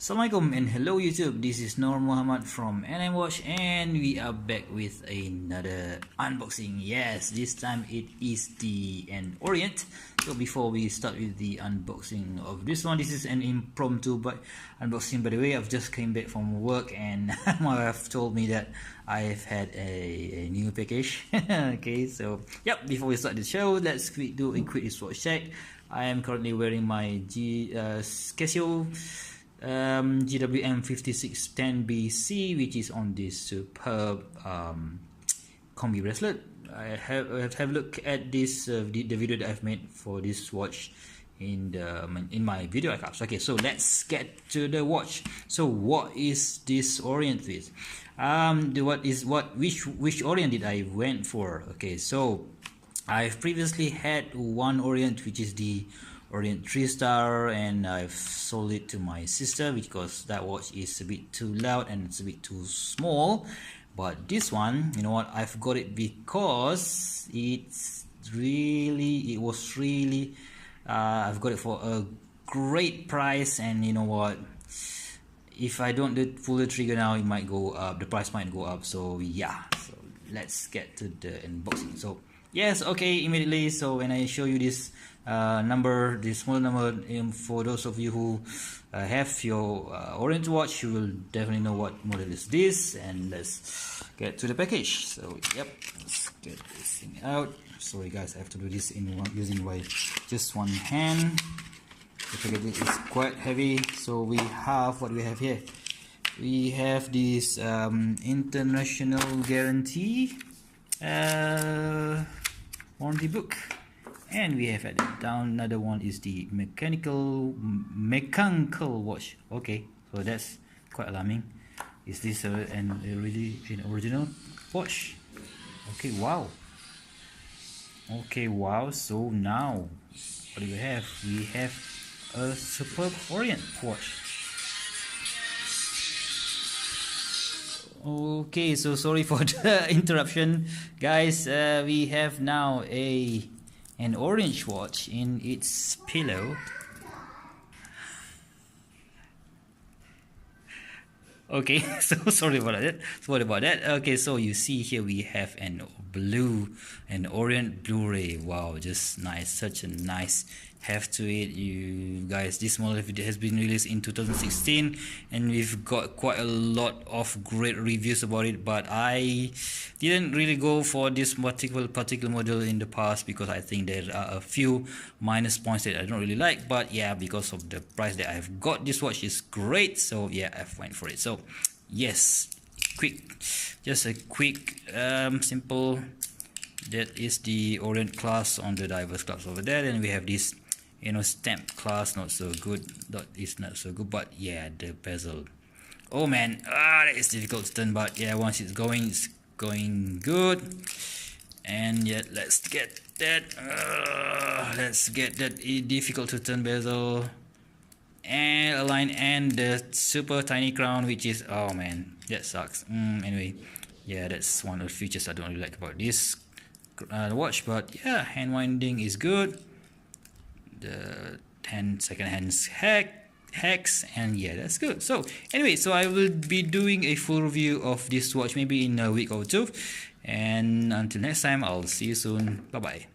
Assalamualaikum and hello YouTube, this is Nur Muhammad from NM Watch and we are back with another unboxing. Yes, this time it is an Orient. So before we start with the unboxing of this one, this is an impromptu unboxing by the way. I've just came back from work and my wife told me that I've had a new package. Okay, so yep, before we start the show, let's do a quick wristwatch check. I am currently wearing my Casio GWM 5610BC, which is on this superb combi bracelet. I have a look at this the video that I've made for this watch in my video archives. Okay, so let's get to the watch. So what is this Orient with? Which Orient did I went for? Okay, so I've previously had one Orient, which is the Orient 3-star, and I've sold it to my sister because that watch is a bit too loud and it's a bit too small. But this one, you know what, I've got it because I've got it for a great price. And you know what, if I don't pull the trigger now, it might go up, the price might go up. So yeah, so let's get to the unboxing. So yes, okay, immediately. So when I show you this this small number, for those of you who have your Orient watch, you will definitely know what model is this. And let's get to the package. So yep, let's get this thing out. Sorry guys, I have to do this using just one hand. The package is quite heavy. So we have what we have here. We have this international guarantee warranty book, and we have down another one is the mechanical watch. Okay, so that's quite alarming. Is this really an original watch? Okay, wow. Okay, wow. So now what do we have? We have a superb Orient watch. Okay, so sorry for the interruption guys. We have now an orange watch in its pillow. Okay, so sorry about that. Okay, so you see here we have an Orient Blue Ray. Wow, just nice, such a nice heft to it. You guys, this model has been released in 2016 and we've got quite a lot of great reviews about it, but I didn't really go for this particular model in the past because I think there are a few minus points that I don't really like. But yeah, because of the price that I've got, this watch is great, so yeah, I've went for it. So yes, just a quick simple, that is the Orient class on the diverse class over there. And we have this, you know, stamp class, not so good. That is not so good, but yeah, the bezel. Oh man, that is difficult to turn, but yeah, once it's going good. And yeah, let's get that. Difficult to turn bezel and align, and the super tiny crown, which is, oh man, that sucks. Anyway, yeah, that's one of the features I don't really like about this watch. But yeah, hand winding is good. The second hand hex, and yeah, that's good. So anyway, so I will be doing a full review of this watch maybe in a week or two, and until next time, I'll see you soon. Bye bye.